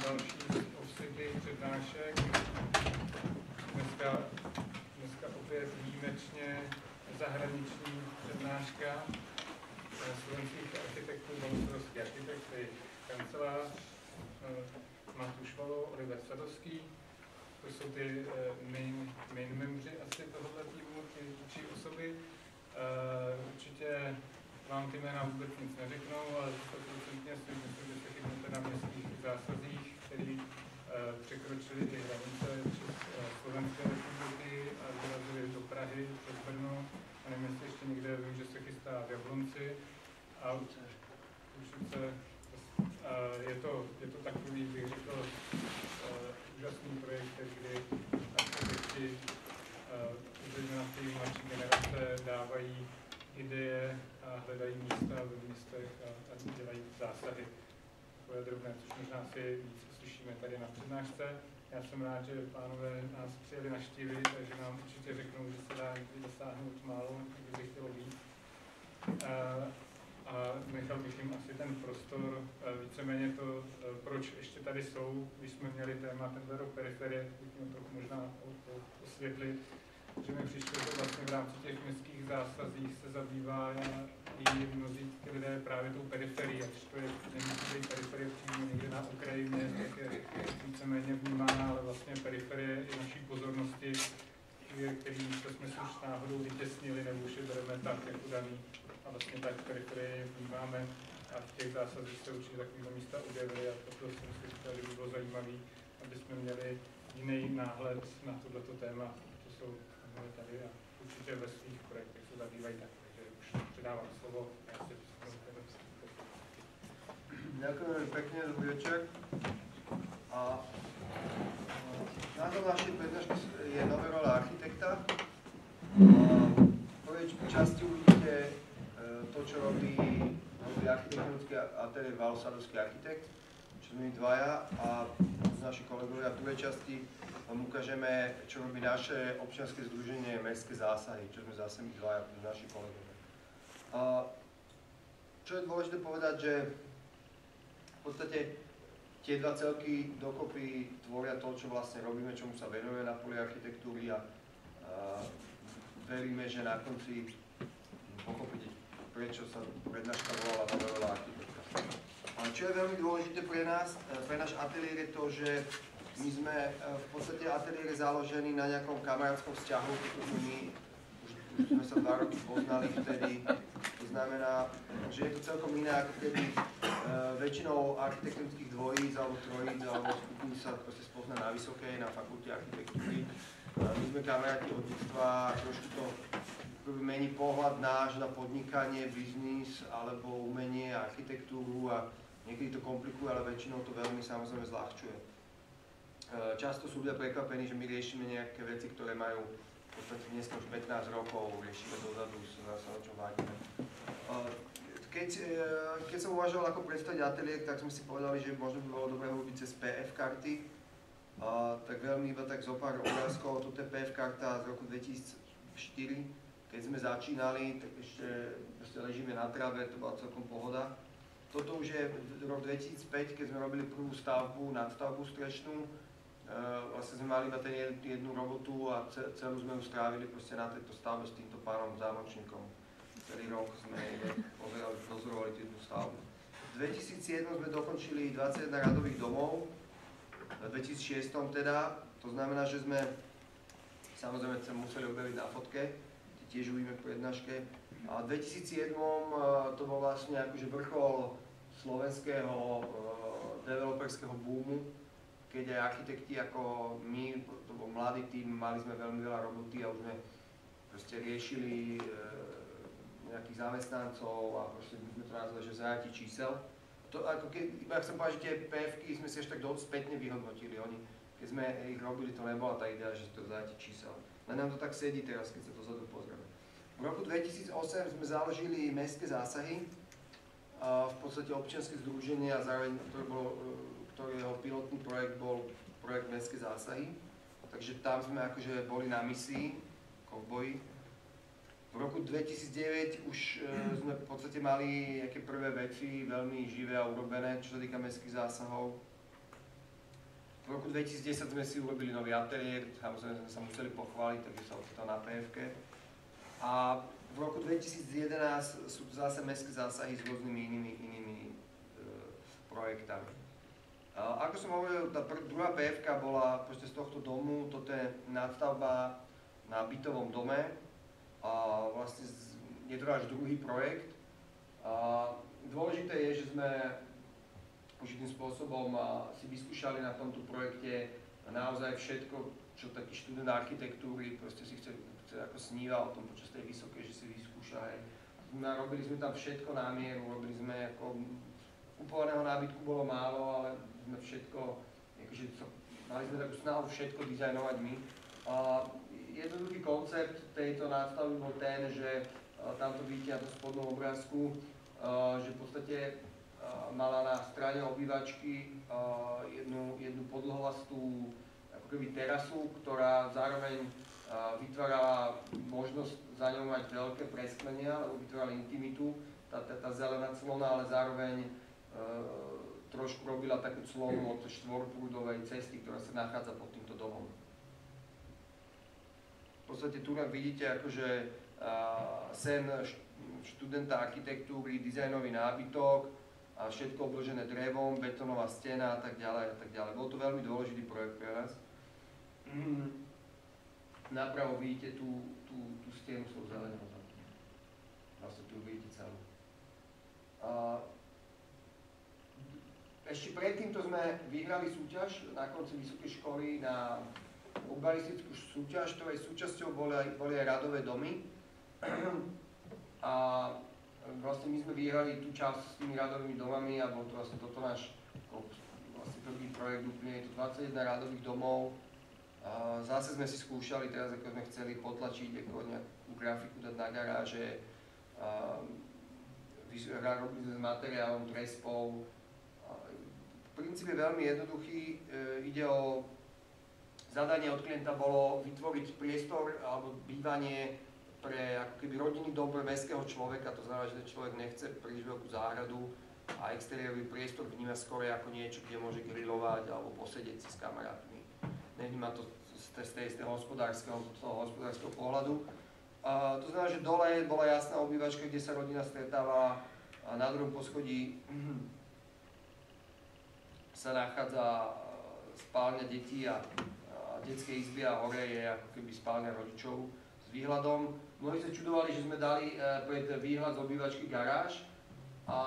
další osvěty přednášek. Dneska opět výjimečně zahraniční přednáška slovenských architektů, valostrovský architekt, kancelář Matúš Valo, Oliver Sadovský. To jsou ty main membři asi tohoto týmu, ty tři osoby. Určitě vám ty jména vůbec nic neřeknou, ale 100% si myslím, že se chybnete na městských zásazích, který překročili i hranice přes Slovenské republiky a vyrazili do Prahy, přes Brno. A nevím, jestli ještě někde vím, že se chystá v Jablonci. A určitě je to takový, bych řekl, úžasný projekt, kdy architekti, zejména ty mladší generace, dávají ideje a hledají místa ve městech a dělají zásahy. Takové drobné, což možná si víc slyšíme tady na přednášce. Já jsem rád, že pánové nás přijeli navštívit, takže nám určitě řeknou, že se dá někdy dosáhnout málo, kdyby chtělo víc. A nechal bych jim asi ten prostor, víceméně to, proč ještě tady jsou, když jsme měli téma tenhle rok periferie, bych jim trochu možná osvětlit, že mi přišlo, že vlastně v rámci těch městských zásazích se zabývá i mnozí lidé právě tou periferií, ať to je nemusí periferie přímo někde na okraji měst, tak je víceméně vnímána, ale vlastně periferie i naší pozornosti, který jsme si už náhodou vytěsnili, nebo už je bereme tak jako daný. A vlastně tak periferii vnímáme a v těch zásazích se určitě takovýhle místa objevily a proto jsem si říkal, že by bylo zajímavé, aby jsme měli jiný náhled na tohleto téma, co jsou tady a určitě ve svých projektech se zabývají tak, takže už předávám slovo. Ďakujem veľmi pekne, dobrý večer. Názov našej prednášky je Nové role architekta. V prvej časti uvidíte to, čo robí architektonický ateliér Valo Sadovský architekt, čo sme my dvaja a naši kolegovia. V druhej časti vám ukážeme, čo robí naše občianske združenie Mestské zásahy, čo sme zase my dvaja, naši kolegovia. Čo je dôležité povedať, že v podstate tie dva celky dokopy tvoria to, čo vlastne robíme, čomu sa venujeme na poli architektúry a veríme, že na konci pochopíte, prečo sa prednáška volala Nové role architekta. Čo je veľmi dôležité pre nás, pre náš ateliér je to, že my sme v podstate ateliér založený na nejakom kamarátskom vzťahu, pretože my už sme sa 2 roky poznali vtedy. To znamená, že je to celkom iné ako keby väčšinou architektonických dvojíc alebo trojíc alebo skupín sa proste spozná na Vysokej, na fakulte architektúry. My sme kamaráti od detstva, trošku to mení pohľad náš na podnikanie, biznis alebo umenie, architektúru a niekedy to komplikuje, ale väčšinou to veľmi samozrejme zľahčuje. Často sú ľudia prekvapení, že my riešime nejaké veci, ktoré majú v podstate dneska už 15 rokov, riešime dozadu, sa o čom vádime. Keď som uvažoval, ako predstaviť ateliér, tak sme si povedali, že možno by bolo dobré robiť cez PF karty. Tak veľmi iba tak zo pár obrázkov. Toto je PF karta z roku 2004. Keď sme začínali, tak ešte ležíme na tráve, to bola celkom pohoda. Toto už je rok 2005, keď sme robili prvú stavbu, nadstavbu strešnú. Vlastne sme mali iba jednu robotu a celú sme ju strávili proste na tejto stavbe s týmto pánom zámočníkom. Celý rok sme dozorovali túto stavbu. V 2007 sme dokončili 21 radových domov, v 2006 teda, to znamená, že sme samozrejme sa museli objaviť na fotke, tiež uvidíme v prednáške. A v 2007 to bol vlastne akože vrchol slovenského developerského boomu, keď aj architekti ako my, to bol mladý tím, mali sme veľmi veľa roboty a už sme proste riešili nejakých zamestnancov a proste sme to nazvali, že zajatí čísel. To ako iba chcem povedať, že tie PF-ky sme si až tak dosť spätne vyhodnotili. Keď sme ich robili, to nebola tá idea, že to zajatí čísel. Len nám to tak sedí teraz, keď sa dozadu pozrieme. V roku 2008 sme založili Mestské zásahy, v podstate občianske združenie a zároveň, ktorého pilotný projekt bol projekt Mestské zásahy. Takže tam sme akože boli na misii, kovboji. V roku 2009 už sme v podstate mali nejaké prvé veci veľmi živé a urobené, čo sa týka mestských zásahov. V roku 2010 sme si urobili nový ateliér, samozrejme sme sa museli pochváliť, takže sa ocitol na PF-ke. A v roku 2011 sú tu zase mestské zásahy s rôznymi inými projektami. Ako som hovoril, tá druhá PF-ka bola z tohto domu, toto je nadstavba na bytovom dome. A vlastne je to až druhý projekt. Dôležité je, že sme určitým spôsobom si vyskúšali na tomto projekte naozaj všetko, čo taký študent architektúry proste si chce ako sníva o tom počas tej vysokej, že si vyskúša. Robili sme tam všetko na mieru, robili sme ako kupovaného nábytku bolo málo, ale sme všetko, akože mali sme takú snahu všetko dizajnovať my. Jednoduchý koncept tejto nástavby bol ten, že tamto vidíte na tom spodnom obrázku, že v podstate mala na strane obývačky jednu podlhovastú ako keby terasu, ktorá zároveň vytvárala možnosť za ňou mať veľké presklenia, lebo vytvárala intimitu, tá zelená clona, ale zároveň trošku robila takú clonu od štvorprúdovej cesty, ktorá sa nachádza pod týmto domom. V podstate tu vidíte akože sen študenta architektúry, dizajnový nábytok a všetko obložené drevom, betónová stena a tak ďalej a tak ďalej. Bol to veľmi dôležitý projekt pre nás. Napravo vidíte tú stenu s tou zelenou. Vlastne tu vidíte celú. Ešte predtýmto sme vyhrali súťaž na konci vysokej školy na urbanistickú súťaž, ktorej súčasťou boli aj radové domy. A vlastne my sme vyhrali tú časť s tými radovými domami a bol to vlastne toto náš vlastne prvý projekt úplne, je to 21 radových domov. Zase sme si skúšali teraz, ako sme chceli potlačiť ako nejakú grafiku dať na garáže. Robili sme s materiálom, trespou. V princípe veľmi jednoduchý. Ide o zadanie od klienta bolo vytvoriť priestor alebo bývanie pre ako keby rodinný dom pre mestského človeka. To znamená, že ten človek nechce príliš veľkú záhradu a exteriérový priestor vníma skôr ako niečo, kde môže grilovať alebo posedieť si s kamarátmi. Nevníma to z toho hospodárskeho pohľadu. To znamená, že dole bola jasná obývačka, kde sa rodina stretávala. Na druhom poschodí sa nachádza spálňa detí a detské izby a hore je ako keby spálňa rodičov s výhľadom. Mnohí sa čudovali, že sme dali pred výhľad z obývačky garáž a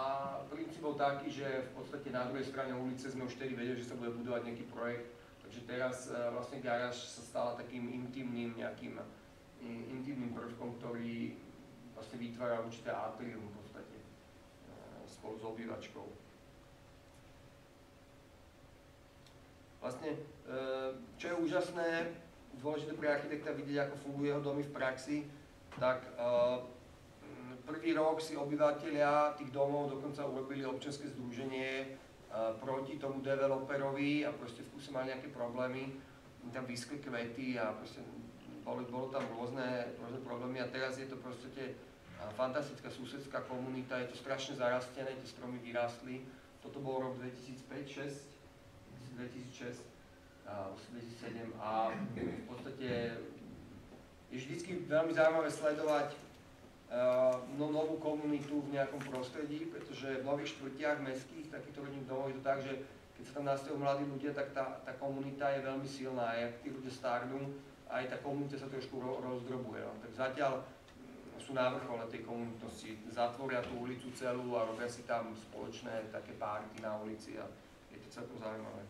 princíp bol taký, že v podstate na druhej strane ulice sme už vtedy vedeli, že sa bude budovať nejaký projekt. Takže teraz vlastne garáž sa stala takým intimným prvkom, ktorý vlastne vytvára určité atrium v podstate spolu s obývačkou. Vlastne, čo je úžasné, dôležité pre architekta vidieť, ako fungujú jeho domy v praxi, tak prvý rok si obyvatelia tých domov dokonca urobili občianske združenie proti tomu developerovi a proste v kuse mali nejaké problémy, tam vyschli kvety a proste bolo tam rôzne problémy a teraz je to proste fantastická susedská komunita, je to strašne zarastené, tie stromy vyrástli. Toto bol rok 2005-2006 a 2007 a v podstate je vždycky veľmi zaujímavé sledovať novú komunitu v nejakom prostredí, pretože v nových štvrtiach mestských takýchto rodinných domov je to tak, že keď sa tam nasťahujú mladí ľudia, tak tá komunita je veľmi silná. A ak tí ľudia starnú, aj tá komunita sa trošku rozdrobuje. No. Tak zatiaľ sú na vrchole tej komunitnosti. Zatvoria tú ulicu celú a robia si tam spoločné také párty na ulici a je to celkom zaujímavé.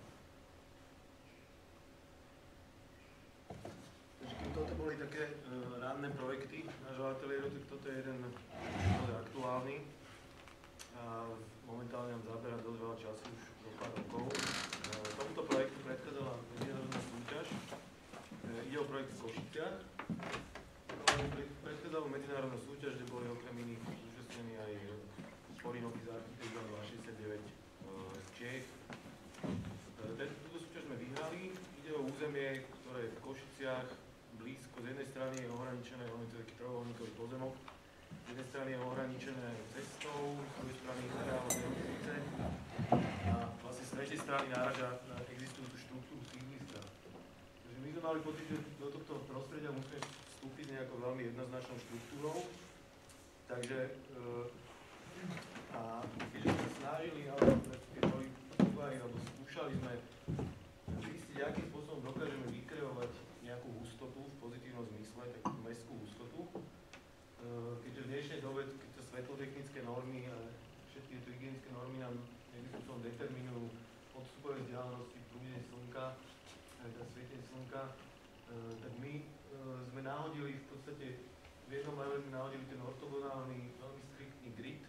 Toto boli také ranné projekty nášho ateliéru, tak toto je jeden aktuálny. Momentálne nám zabera dosť veľa času, už do pár rokov. Tomuto projektu predchádzala medzinárodná súťaž. Ide o projekt v Košiciach. Predchádzala medzinárodná súťaž, kde boli okrem iných zúčastnení aj Sporinoký z architektúra 269 z Čech. Túto súťaž sme vyhrali. Ide o územie, ktoré je v Košiciach, blízko, z jednej strany je ohraničené, on je to taký trojuholníkový pozemok, z jednej strany je ohraničené cestou, z druhej strany areálom nemocnice a vlastne z tretej strany náraža na existujúcu štruktúru sme mali pocit, že do tohto prostredia musíme vstúpiť s nejakou veľmi jednoznačnou štruktúrou. Takže a keďže sme snažili, alebo keď boli úvahy, alebo skúšali sme zistiť, akým spôsobom dokážeme vykreovať nejakú hustotu v pozitívnom zmysle, takú mestskú hustotu, keďže v dnešnej dobe, keď to svetlotechnické normy a všetky tieto hygienické normy nám nejakým spôsobom determinujú odstupové vzdialenosti, prúdenie slnka, teda svietenie slnka, tak my sme nahodili v podstate, v jednom levele sme nahodili ten ortogonálny, veľmi striktný grid.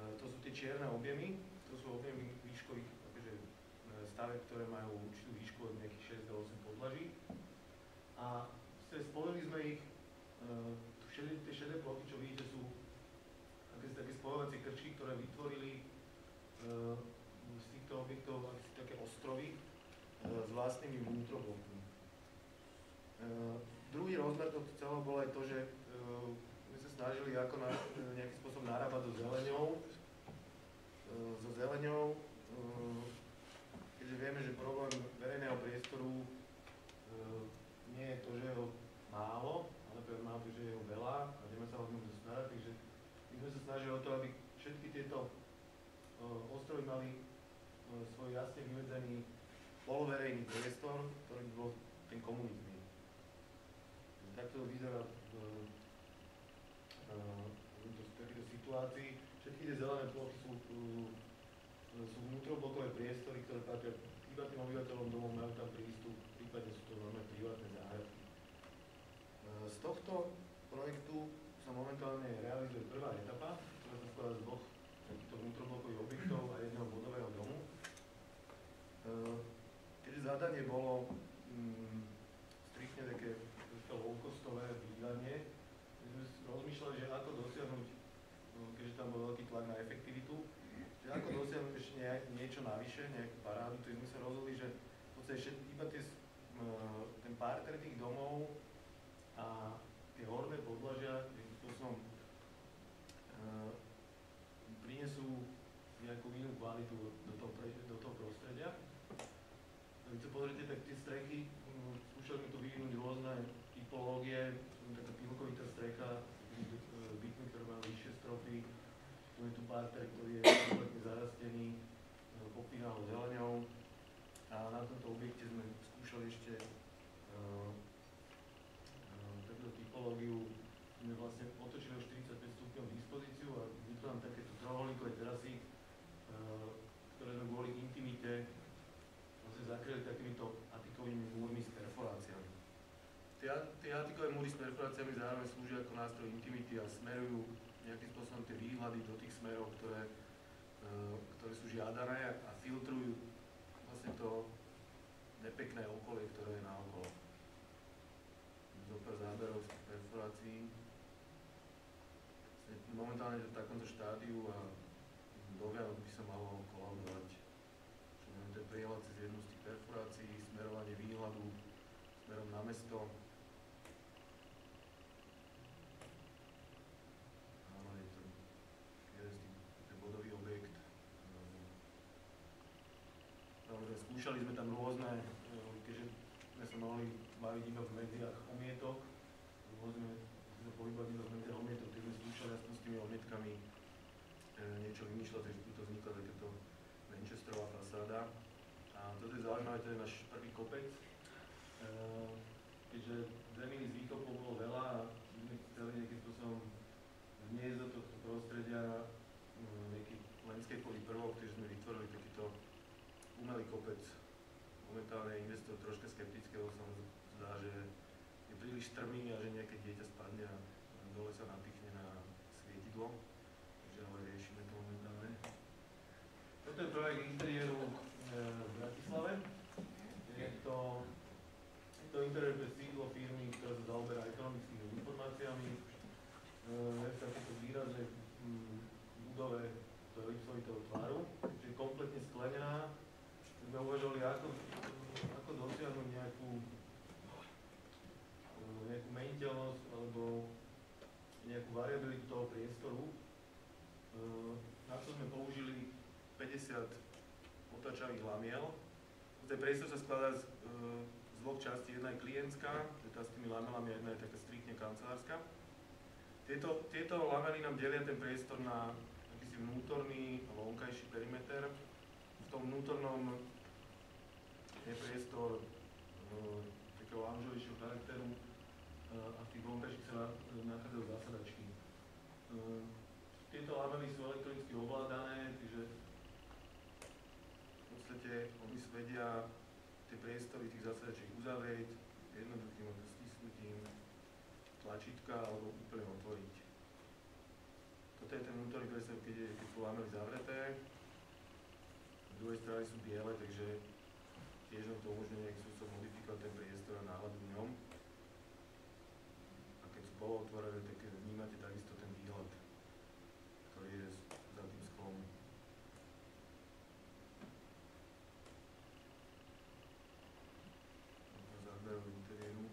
To sú tie čierne objemy, to sú objemy výškových akože, staveb, ktoré majú určitú výšku od nejakých 6 do 8 podlaží. A spojili sme ich, tie šedé plochy, čo vidíte, sú také spojovacie krčky, ktoré vytvorili z týchto objektov také ostrovy s vlastnými vnútroblokmi. Druhý rozmer toho celého bol aj to, že my sa snažili ako nejakým spôsobom narábať so zeleňou, keďže vieme, že problém verejného priestoru nie je to, že je ho málo, ale má to, že je ho veľa a ideme sa ho k nemu starať, takže my sme sa snažili o to, aby všetky tieto ostrovy mali svoj jasne vymedzený poloverejný priestor, ktorý bol ten komunitný. Takto vyzerá v takejto situácii. Všetky tie zelené plochy sú vnútroblokové priestory, ktoré patria iba tým obyvateľom domov, majú tam prístup, prípadne sú to normálne privátne záhradky. Z tohto projektu sa momentálne realizuje prvá etapa, ktorá sa skladá z dvoch takýchto vnútroblokových objektov a jedného bodového domu. Keďže zadanie bolo striktne také low-costové bývanie, my sme rozmýšľali, že ako dosiahnuť, keďže tam bol veľký tlak na efektivitu, že ako dosiahnuť ešte niečo navyše, nejakú parádu, takže sme sa rozhodli, že v podstate iba ten parter tých domov a tie horné podlažia nejakým spôsobom prinesú nejakú inú kvalitu do toho prostredia. Keď sa pozrite, tak tie strechy, skúšali sme tu vyvinúť rôzne typológie, taká pilkovitá strecha, bytmi, ktoré majú vyššie stropy, tu je tu parter, ktorý je kompletne zarastený popínavou zeleňou a na tomto objekte sme skúšali ešte takúto typológiu, sme vlastne otočili o 45 stupňov dispozíciu a vznikli nám takéto trojuholníkové terasy, ktoré sme kvôli intimite vlastne zakryli takýmito atikovými múrmi s perforáciami. Tie atikové múry s perforáciami zároveň slúžia ako nástroj intimity a smerujú nejakým spôsobom tie výhľady do tých smerov, ktoré sú žiadané a filtrujú vlastne to nepekné okolie, ktoré je naokolo. Zopár záberov z tých perforácií. Momentálne je to v takomto štádiu a do Vianoc by sa malo kolabovať. To je priehľad cez jednu z tých perforácií, smerovanie výhľadu smerom na mesto. Áno, je to ten bodový objekt. Samozrejme, skúšali sme tam rôzne, keďže sme sa mohli baviť iba v medziach omietok, rôzne sa pohybovať iba v medziach omietok, keď sme skúšali aspoň s tými omietkami niečo vymýšľať, takže tu to vznikla takéto Manchesterová fasáda. A toto je zaujímavé, to je náš prvý kopec. Keďže zeminy z výkopov bolo veľa a my chceli nejakým spôsobom vniesť do tohto prostredia nejaký landscapeový prvok, takže sme vytvorili takýto umelý kopec. Momentálne investor troška skeptický, lebo sa mu zdá, že je príliš strmý a že nejaké dieťa spadne a dole sa napichne na svietidlo. Takže ale riešime to momentálne. Toto je projekt interiéru v Bratislave. Je to interiér pre sídlo firmy, ktorá sa zaoberá ekonomickými informáciami. Je to takéto výrazne v budove elipsovitého tvaru, čiže kompletne sklenená. Sme uvažovali, ako dosiahnuť nejakú meniteľnosť alebo nejakú variabilitu toho priestoru. Na to sme použili 50 otáčavých lamiel. Ten priestor sa skladá z dvoch častí. Jedna je klientská, to je tá s tými lamelami, a jedna je taká striktne kancelárska. Tieto lamely nám delia ten priestor na akýsi vnútorný a vonkajší perimeter. V tom vnútornom je priestor takého loungeovejšieho charakteru a v tých vonkajších sa nachádzajú zasadačky. Tieto lamely sú elektronicky ovládané, čiže v podstate oni vedia tie priestory tých zasadačiek uzavrieť jednoduchým stisnutím tlačítka alebo úplne otvoriť. Toto je ten vnútorný priestor, keď sú lamely zavreté. Z druhej strany sú biele, takže tiež nám to umožňuje nejakým spôsobom modifikovať ten priestor a náhľad v ňom. A keď sú polootvorené, tak vnímate takisto ten výhľad, ktorý je za tým sklom. Záberu interiéru.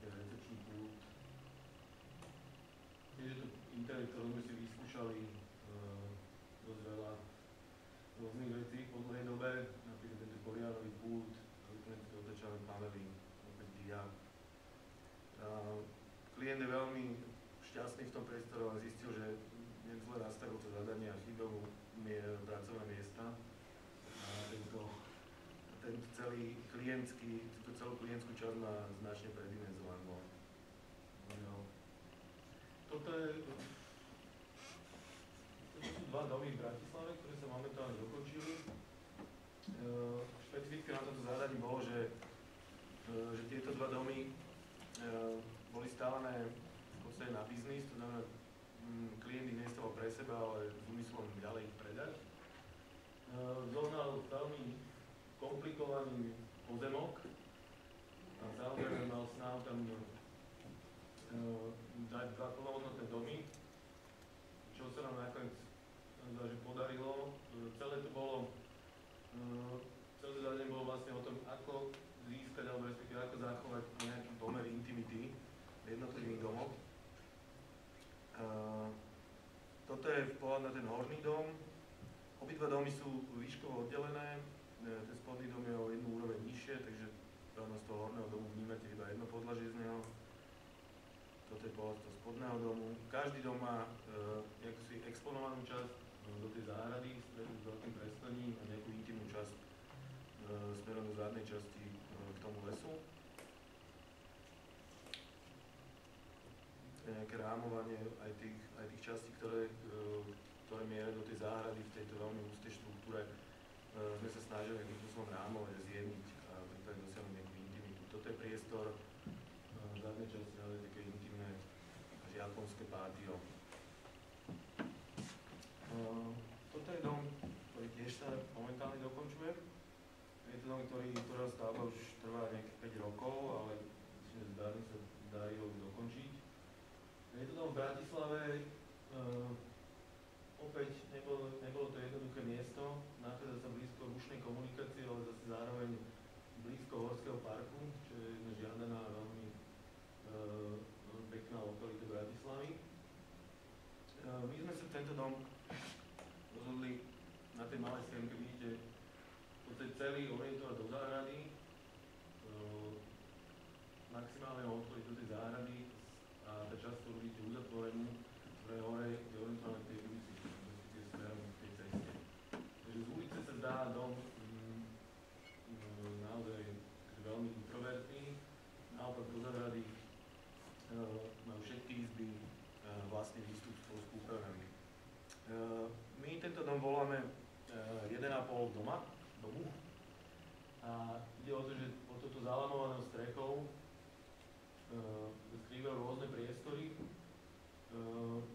Recepčný pult. Tiež je to interiér, ktorý sme si vyskúšali dosť veľa rôznych vecí v poslednej dobe, napríklad tento koriánový pult, elektronicky otačané panely, opäť dia. Klient je veľmi šťastný v tom priestore, ale zistil, že nejak zle nastavil to zadanie a chýbajú mu pracovné miesta. A tento celú klientskú časť má značne predimenzovanú. Toto sú dva domy v Bratislave, ktoré sa momentálne dokončili. Špecifické na tomto zadaní bolo, že tieto dva domy boli stávané v podstate na biznis, to znamená, klient ich nestaval pre seba, ale s úmyslom ďalej ich predať. Zohnal veľmi komplikovaný pozemok a samozrejme mal snahu tam dať dva plnohodnotné domy, čo sa nám nakoniec podarilo. Celé zadanie bolo vlastne o tom, ako získať, alebo respektíve ako zachovať nejaký pomer intimity v jednotlivých domoch. Toto je pohľad na ten horný dom. Obidva domy sú výškovo oddelené. Ten spodný dom je o jednu úroveň nižšie, takže z toho horného domu vnímate iba jedno podlažie z neho. Toto je pohľad z toho spodného domu. Každý dom má nejakú si exponovanú časť do tej záhrady smerom s veľkým presklením a nejakú intimnú časť smerom do zadnej časti k tomu lesu. Nejaké rámovanie aj tých častí, ktoré mieria do tej záhrady v tejto veľmi úzkej štruktúre. Sme sa snažili nejakým spôsobom rámovať a zjemniť a prípadne dosiahnuť nejakú intimitu. Toto je priestor v zadnej časti, ale také intimné až japonské pátio. Toto je dom, ktorý tiež sa momentálne dokončuje. Je to dom, ktorého stavba už trvá nejakých 5 rokov, ale myslím, že zdarne sa darilo dokončiť. Je to dom v Bratislave. Opäť nebolo to jednoduché miesto, nachádza sa blízko rušnej komunikácie, ale zase zároveň blízko Horského parku, čo je jedna žiadaná a veľmi pekná lokalita Bratislavy. My sme sa tento dom rozhodli na tej malej scénke, vidíte, v podstate celý orientovať do záhrady, maximálne ho otvoriť do tej záhrady a tá časť, ktorú vidíte uzatvorenú, ktorá je hore, je orientovaná k tej ulici, respektíve smerom k tej ceste. Takže z ulice sa zdá dom naozaj veľmi introvertný, naopak do záhrady majú všetky izby vlastne výstup spolu s kúpeľňami. My tento dom voláme 1,5 domu a ide o to, že pod touto zalamovanou strechou skrývajú rôzne priestory.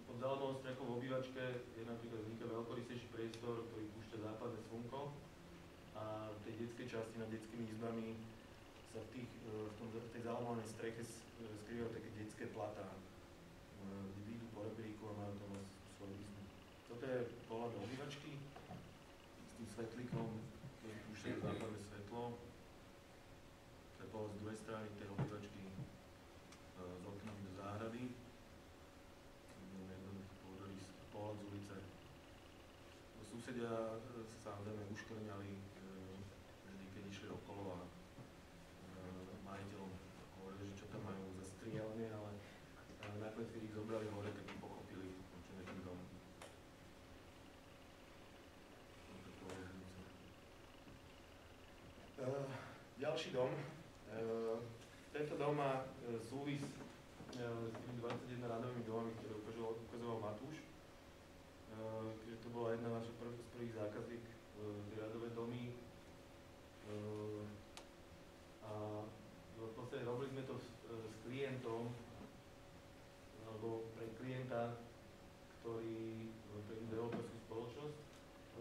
Pod zalamovanou strechou v obývačke je napríklad vzniká veľkorysejší priestor, ktorý púšťa západné slnko a v tej detskej časti nad detskými izbami sa v tej zalamovanej streche skrývajú také detské platá, kde výjdu po rebríku a majú tam svoje izby. Toto je pohľad do obývačky s tým svetlíkom, ktorý púšťa západné svetlo. To je pohľad z druhej strany tej obývačky s oknami do záhrady. Jednoduchý pohľad z ulice. Susedia sa samozrejme uškrňali išli okolo a majiteľom hovorili, že čo tam majú za strieľne, ale nakoniec keď ich zobrali hore, tak ich pochopili, o čom je ten dom. Ďalší dom. Tento dom má súvis s tými 21 radovými domami, ktoré ukazoval Matúš. Keďže to bola jedna naša z prvých zákazník, tie radové domy. A v podstate robili sme to s klientom, alebo pre klienta, ktorý pre developerskú spoločnosť.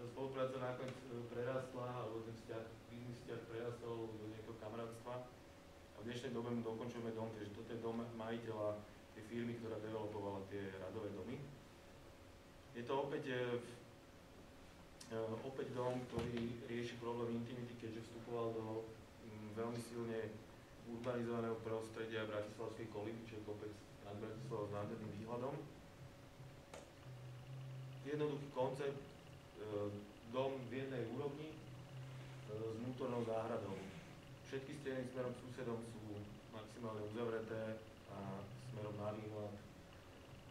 Spolupráca nakoniec prerastla, alebo ten biznis vzťah prerastol do nejakého kamarátstva. A v dnešnej dobe mu dokončujeme dom, takže toto je dom majiteľa tej firmy, ktorá developovala tie radové domy. Je to opäť dom, ktorý rieši problém intimity, keďže vstupoval do veľmi silne urbanizovaného prostredia Bratislavskej kolíby, čo je kopec nad Bratislavou s nádherným výhľadom. Jednoduchý koncept, dom v jednej úrovni s vnútornou záhradou. Všetky steny smerom k susedom sú maximálne uzavreté a smerom na výhľad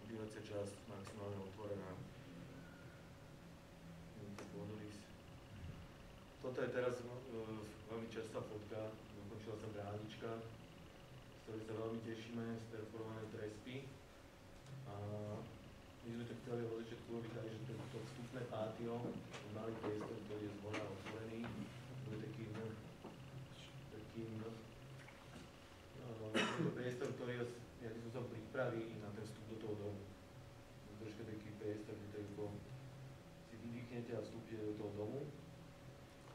obývacia časť maximálne otvorená. Toto je teraz veľmi častá fotka, dokončila sa bránička, z ktorej sa veľmi tešíme, z perforovanej trespy. A my sme to chceli od začiatku robiť tak, že to vstupné pátio, malý priestor, ktorý je zhora otvorený, bude takým priestor, ktorý je nejakým spôsobom pripraví na ten vstup do toho domu. Troška taký priestor, kde si vydýchnete a vstúpite do toho domu.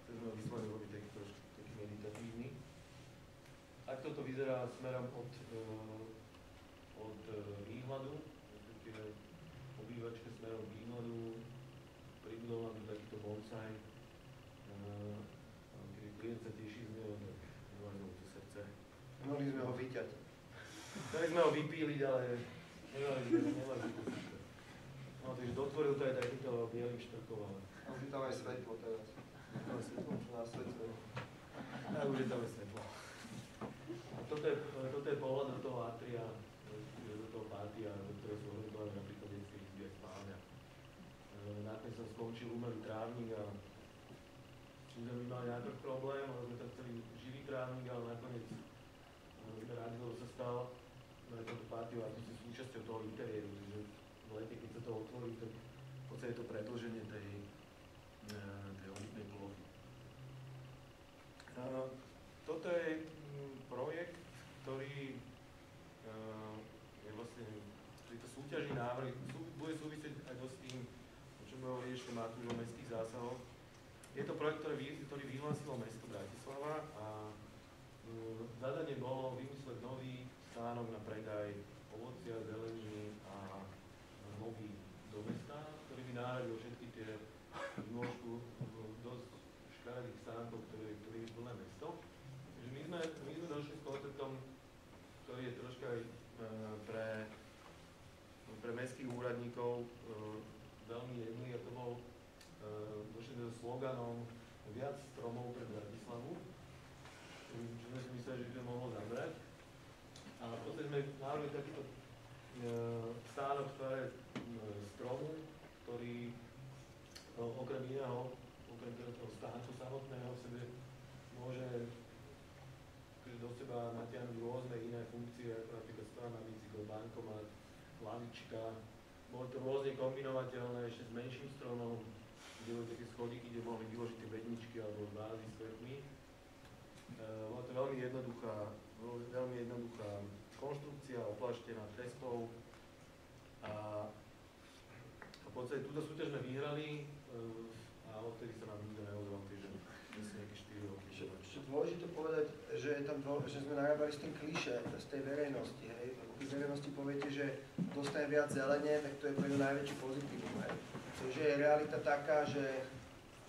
Chceme ho vyslovene robiť taký meditatívny. Tak toto vyzerá smerom od výhľadu, respektíve obývačka smerom k výhľadu, pribudovaný takýto bonsai. Keď klient sa teší z neho, tak nemáme mu to srdce. Mohli sme ho vyťať. Chceli sme ho vypíliť, ale nemali to srdce. No, takže dotvoril to aj takýto bielým štrkom, ale... A už je tam aj svetlo teraz. No, svetlo? Na svetlo. A už je tam aj svetlo. A toto je pohľad do toho atria, do toho pátia, do ktorého sú orientované napríklad detské izby a spálňa. Nakoniec som skončil umelý trávnik a čiže sme mali najprv problém, ale sme tam chceli živý trávnik, ale nakoniec sme rádi, lebo sa stal toto pátio a to je súčasťou toho interiéru, že v lete, keď sa to otvorí, tak v podstate je to predĺženie tej obytnej plochy. Toto je projekt, ktorý je vlastne tejto súťažný návrh, bude súvisieť aj dosť tým, o čom hovorí ešte Matúš o mestských zásahoch. Je to projekt, ktorý vyhlásilo mesto Bratislava a zadanie bolo vymysleť nový stánok na predaj ovocia, zeleniny a moby do mesta, ktorý by nahradil všetky tie nôžku dosť škaredých stánkov, ktorý je plné mesto. Takže my sme došli s konceptom, ktorý je troška aj pre mestských úradníkov veľmi jedný, a to bol došli so sloganom viac stromov pre Bratislavu, čo sme si mysleli, že by to mohlo zabrať. A v podstate sme navrhli takýto stánok v tvare stromu, ktorý okrem iného, okrem toho stánku samotného v sebe môže do seba natiahnuť rôzne iné funkcie, ako napríklad strana na bicykel, bankomat, lavička. Bolo to rôzne kombinovateľné ešte s menším stromom, kde boli také schodíky, kde mohli vyložiť tie bedničky alebo vázy s kvetmi. Bola to veľmi jednoduchá konštrukcia, opláštená trespou a v podstate túto súťaž sme vyhrali a odtedy sa nám nikto neozval, takže asi nejaké 4 roky. Ešte dôležité povedať, že sme narábali s tým klišé z tej verejnosti. Hej. Keď verejnosti poviete, že dostane viac zelene, tak to je pre ňu najväčší pozitívum. Takže je realita taká, že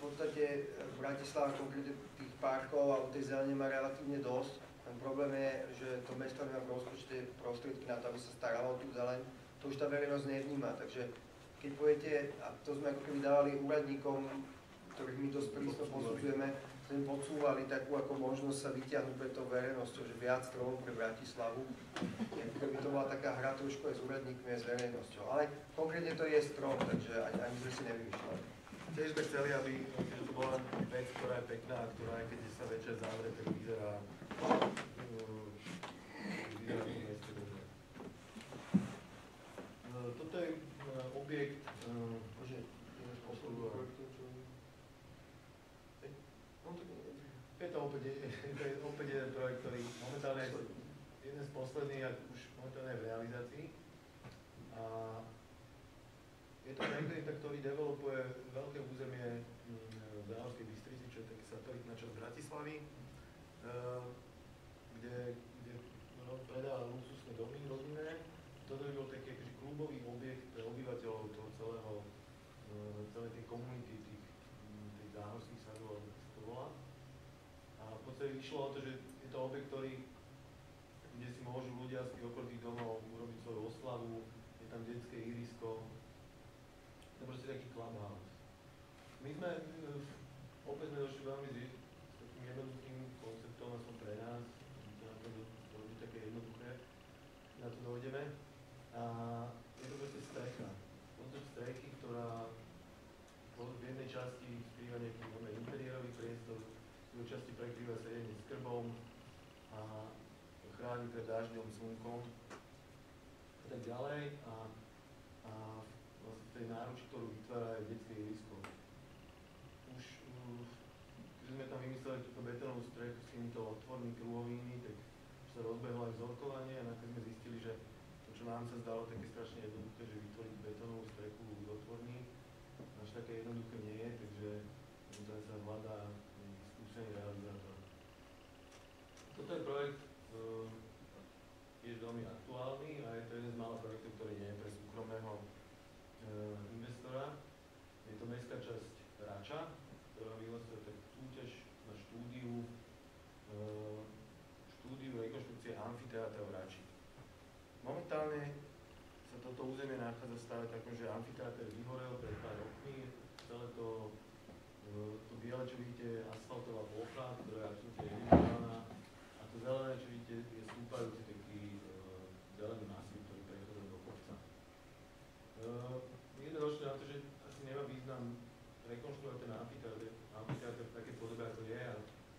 v podstate Bratislava konkrétne tých parkov alebo tej zelene má relatívne dosť. Ten problém je, že to mesto nemá v rozpočte prostriedky na to, aby sa staralo o tú zeleň. To už tá verejnosť nevníma. Takže keď poviete, a to sme ako keby dávali úradníkom ktorých my dosť prísno posudzujeme, sme podsúvali takú ako možnosť sa vyťahnuť pre to verejnosťou, že viac strom pre Bratislavu. By to bola taká hra trošku aj s úradníkmi, aj s verejnosťou. Ale konkrétne to je strom, takže ani sme si nevymýšľali. Tiež sme chceli, aby to bola vec, ktorá je pekná, ktorá aj keď sa večer zavre, tak vyzerá meste dobre. Toto je objekt, je to opäť jeden projekt, ktorý momentálne je jeden z posledných a už momentálne je v realizácii. A je to projekt, ktorý developuje veľké územie v Záhorskej Bystrici, čo je taký satelitná časť Bratislavy, kde predáva luxusné domy rodinné. Toto by bol taký akože klubový objekt pre obyvateľov toho celej tej komunity, tých záhorských sadov, alebo ako sa to volá. A v podstate išlo o to, že je to objekt, kde si môžu ľudia z tých okolitých domov urobiť svoju oslavu, je tam detské ihrisko, to je proste taký clubhouse. My sme opäť došli veľmi s takým jednoduchým konceptom, aspoň pre nás, to robí také jednoduché, na to dojdeme. A je to proste strecha. Koncept strechy, ktorá v jednej časti skrýva nejaký interiérový priestor, v druhej časti prekrýva sedenie s krbom a chráni pred dažďom, slnkom a tak ďalej. A vlastne v tej náruči, ktorú vytvára, je detské ihrisko. Už keď sme tam vymysleli túto betónovú strechu s týmito otvormi kruhovými, tak sa rozbehlo aj vzorkovanie a nakoniec sme zistili, že to, čo nám sa zdalo také strašne jednoduché, že vytvoriť betónovú strechu z otvorní, až také jednoduché nie je, takže tam sa hľadá skúsený realizátor. Toto je projekt tiež veľmi aktuálny a je to jeden z mála projektov, ktorý nie je pre súkromného investora. Je to mestská časť Rača, ktorá vyhlásila takú súťaž na štúdiu rekonštrukcie amfiteátra v Rači. Momentálne sa toto územie nachádza v stave takom, že amfiteáter vyhorel pred pár rokmi. Celé to biele, čo vidíte, je asfaltová plocha, ktorá je absolútne eliminovaná. A to zelené, čo vidíte, je stúpajúci taký zelený masív, ktorý prechádza do kopca. My sme došli na to, že asi nemá význam rekonštruovať ten amfiteáter v takej podobe, ako je, a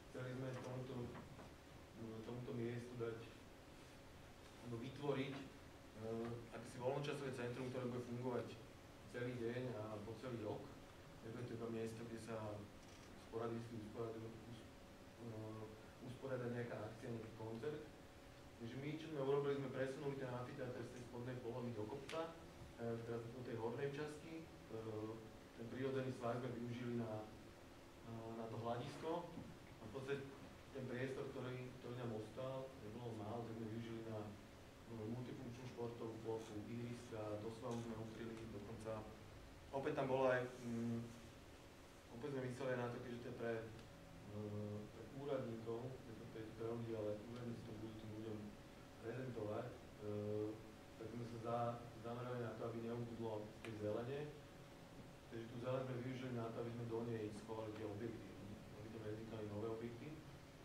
chceli sme tomuto miestu dať, alebo vytvoriť akési voľnočasové centrum, ktoré bude fungovať celý deň a po celý rok. Je to iba miesto, kde sa usporiada nejaká akcia, nejaký koncert. Takže my, čo sme urobili, sme presunuli ten amfiteáter z tej spodnej polohy do kopca, teraz do tej hornej časti. Ten prírodzený svah sme využili na to hľadisko a v podstate ten priestor, ktorý nám ostal, nebolo málo, tak sme využili na multifunkčnú športovú plochu, ihriska, do svahu sme ukryli, dokonca opäť tam bolo aj opäť sme mysleli na to, keďže to je pre úradníkov, to je pre ľudí, ale úradníci to budú tým ľuďom prezentovať, tak sme sa zamerali na to, aby neubudlo v tej zelene. Takže tú zeleň sme využili na to, aby sme do nej schovali tie objekty, aby to nevznikali nové objekty.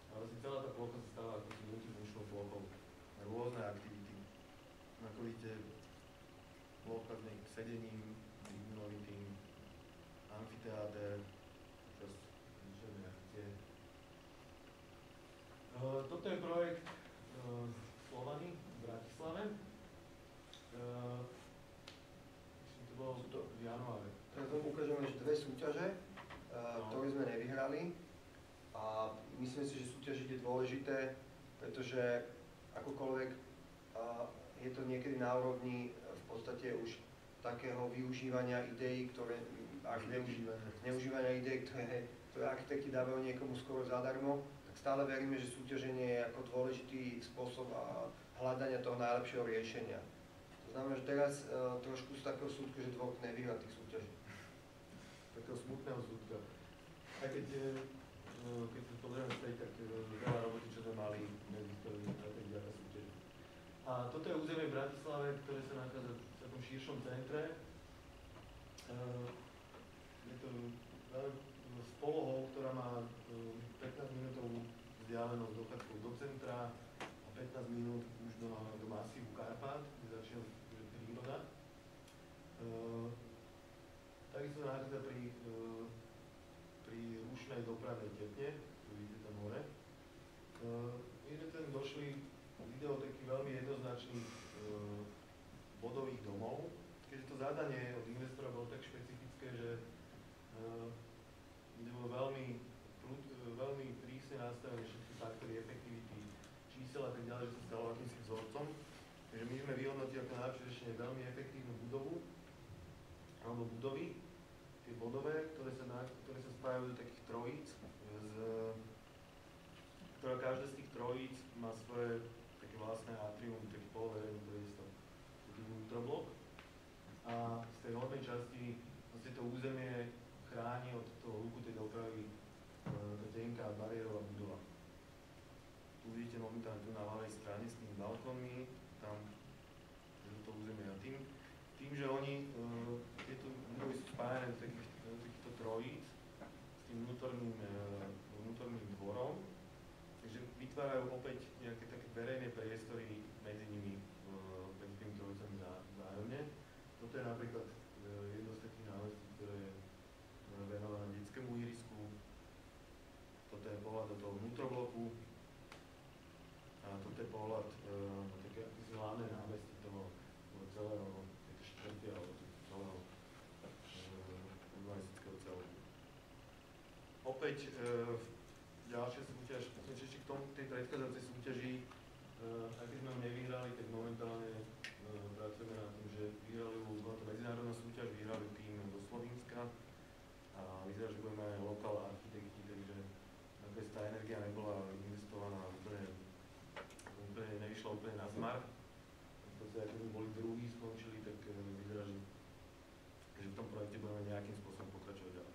Ale vlastne celá tá plocha sa stala ako multifunkčnou plochou na rôzne aktivity. Ako vidíte, plocha s nejakým sedením, tribúnovitým, amfiteáter, čas zničené akcie. Toto je projekt Slovany v Bratislave. Myslím, to bolo v januári. Teraz vám ukážeme ešte dve súťaže, ktoré sme nevyhrali. A myslím si, že súťažiť je dôležité, pretože akokoľvek je to niekedy na úrovni v podstate už takého využívania ideí, ktoré zneužívania ideí, ktoré architekti dávajú niekomu skoro zadarmo, tak stále veríme, že súťaženie je ako dôležitý spôsob hľadania toho najlepšieho riešenia. To znamená, že teraz trošku z takého súdku, že dvoch nevyhratých súťaží. Takého smutného súdka. Aj keď sa pozrieme späť, tak veľa roboty, čo sme mali, nevystavili na tej ďalej súťaži. A toto je územie v Bratislave, ktoré sa nachádza v takom širšom centre. Je to veľmi polohou, ktorá má 15-minútovú vzdialenosť dochádzkou do centra a 15 minút už do masívu Karpát, kde začína príroda. Takisto sa nachádza pri rušnej dopravnej tetne, tu vidíte tam hore. My sme tam došli video takých veľmi jednoznačných bodových domov, keďže to zadanie od investora bolo tak špecifické, že bolo veľmi prísne nastavené všetky faktory efektivity, čísel a tak ďalej, že sa stalo akýmsi vzorcom. Takže my sme vyhodnotili ako najlepšie riešenie veľmi efektívnu budovu, alebo budovy, tie bodové, ktoré sa spájajú do takých trojíc, ktorá každá z tých trojíc má svoje také vlastné atrium, taký poloverejný priestor, taký vnútroblok. A z tej hornej časti vlastne to územie chráni od toho hluku tej dopravy tá tenká bariérová budova. Tu vidíte momentálne tu na ľavej strane s tými balkónmi, tam je to územie a tým, že oni tieto budovy sú spájane do takýchto trojíc s tým vnútorným dvorom, takže vytvárajú opäť nejaké také verejné priestory medzi nimi, medzi tými trojicami vzájomne. Toto je napríklad jedno z takých námestí, ktoré je venované detskému ihrisku. Toto je pohľad do toho vnútrobloku a toto je pohľad na také hlavné námestí toho celého štvrtia alebo celého urbanistického celku. Opäť ďalšia súťaž, ešte k tej predchádzajúcej súťaži, aj keď sme ho nevyhrali, tak momentálne pracujeme na tým, že bola to medzinárodná súťaž, vyhrali tým do Slovenska a vyzerá, že budeme aj lokál architekti, takže nakoniec tá energia nebola investovaná úplne nevyšla úplne na zmar. V podstate, ak by boli druhí skončili, tak vyzerá, že v tom projekte budeme nejakým spôsobom pokračovať ďalej.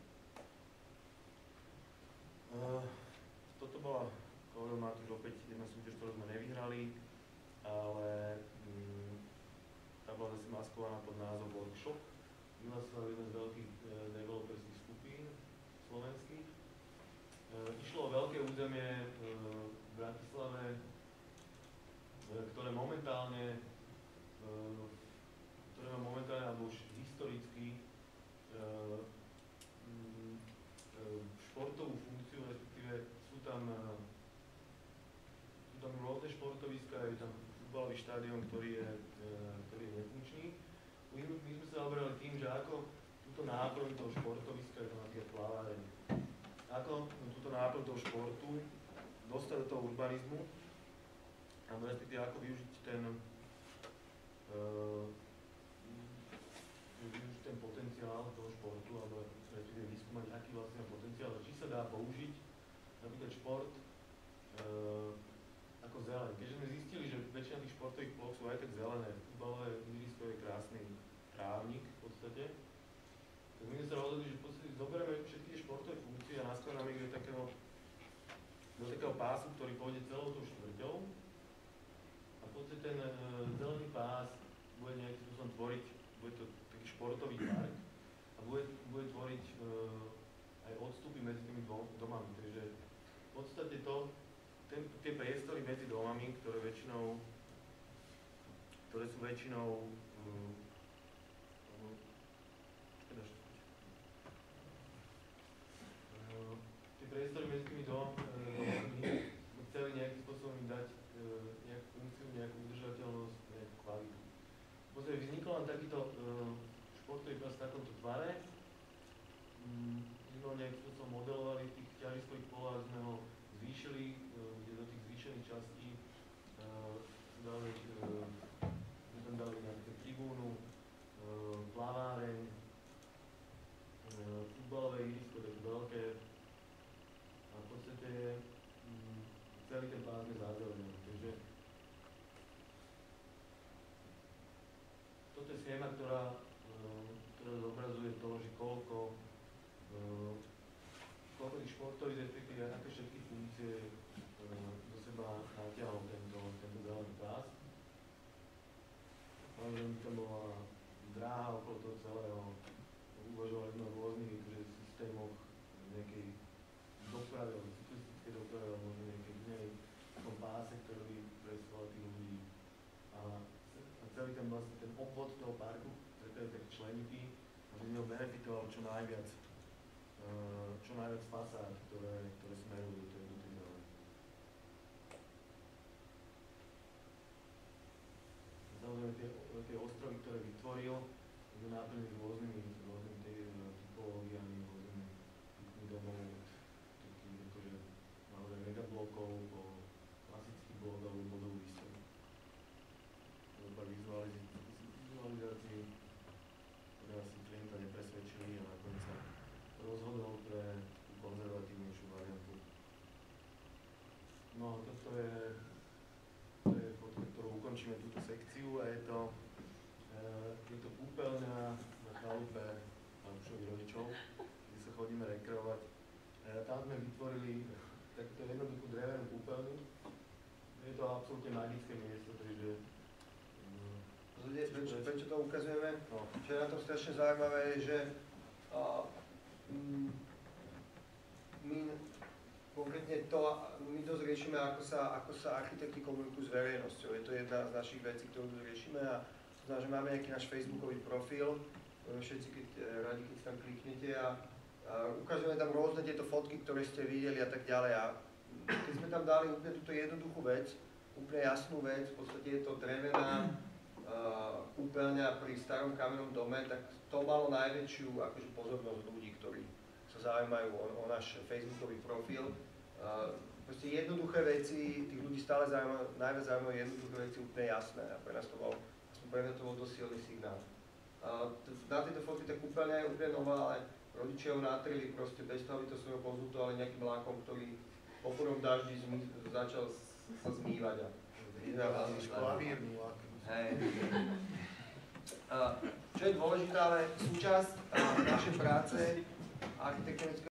Toto bola, hovoril Matúš, opäť jedna súťaž, ktorú sme nevyhrali, ale tá bola zase maskovaná pod názov Workshop. Vyhlasoval jeden z veľkých developerských skupín slovenských. Išlo o veľké územie v Bratislave, ktoré momentálne, alebo už historicky športovú funkciu, respektíve sú tam rôzne športoviská, je tam futbalový štádion, ktorý je nefunkčný. My sme sa zaoberali tým, že ako túto náplň toho športoviska, je to napríklad plaváreň, ako túto náplň toho športu dostať do toho urbanizmu, alebo respektíve ako využiť ten potenciál toho športu, alebo respektíve vyskúmať, aký vlastne potenciál, či sa dá použiť napríklad šport ako zeleň. Keďže sme zistili, že väčšina tých športových ploch sú aj tak zelené, futbalové ihrisko je krásny trávnik v podstate, tak my sme sa rozhodli, že v podstate zoberieme všetky tie športové funkcie a naskladáme ich do takého pásu, ktorý pôjde celou tou štvrťou. A v podstate ten zelený pás bude nejakým spôsobom tvoriť, bude to taký športový park a bude tvoriť aj odstupy medzi tými domami. Takže v podstate tie priestory medzi domami, ktoré sú väčšinou tie priestory medzi tými domami chceli nejakým spôsobom im dať nejakú funkciu, nejakú udržateľnosť, nejakú kvalitu. V podstate vznikol nám takýto športový pás v takomto tvare. My ho nejakým spôsobom modelovali v tých ťažiskových polách, sme ho zvýšili, kde do tých zvýšených častí sme tam dali nejakú tribúnu, plaváreň, futbalové ihrisko, také veľké. A v podstate celý ten pás je zázelený. Takže toto je schéma, ktorá zobrazuje to, že koľko tých športových, respektíve aké všetky funkcie do seba natiahol tento zelený pás. Samozrejme, tam bola dráha okolo toho celého, uvažovali sme o rôznych systémoch nejakej benefitoval čo najviac fasád, ktoré smerujú do tej zóny. Samozrejme tie ostrovy, ktoré vytvoril, sú naplnené rôznymi typológiami, rôznymi typmi domov, takých akože naozaj megablokov po klasický blok alebo bodovú výstavu. Pár vizualizácií, ktoré asi klienta nepresvedčili a nakoniec sa rozhodol pre tú konzervatívnejšiu variantu. No, toto je fotka, ktorou ukončíme túto sekciu a je to kúpeľňa na chalupe Palušových rodičov, kde sa chodíme rekreovať. Tam sme vytvorili takúto jednoduchú drevenú kúpeľňu. Je to absolútne magické miesto, takže Prečo to ukazujeme? no. Čo je na tom strašne zaujímavé, je, že my konkrétne to, my dosť riešime, ako sa architekti komunikujú s verejnosťou. Je to jedna z našich vecí, ktorú riešime a to znamená, že máme nejaký náš facebookový profil, všetci radi, keď tam kliknete a ukazujeme tam rôzne tieto fotky, ktoré ste videli a tak ďalej. A keď sme tam dali úplne túto jednoduchú vec, úplne jasnú vec, v podstate je to drevená kúpeľňa pri starom kamennom dome, tak to malo najväčšiu akože pozornosť ľudí, ktorí sa zaujímajú o náš facebookový profil. Proste jednoduché veci, tých ľudí stále najviac zaujímajú jednoduché veci úplne jasné a pre nás to bol, pre mňa to bol dosť silný signál. Na tejto fotke tá kúpeľňa je úplne nová, ale rodičia ju natrili proste bez toho, aby to svojho konzultovali nejakým lákom, ktorý po prvom daždi začal sa zmývať a Šklavírny lak. Hej. Čo je dôležitá, ale súčasť našej práce architektonického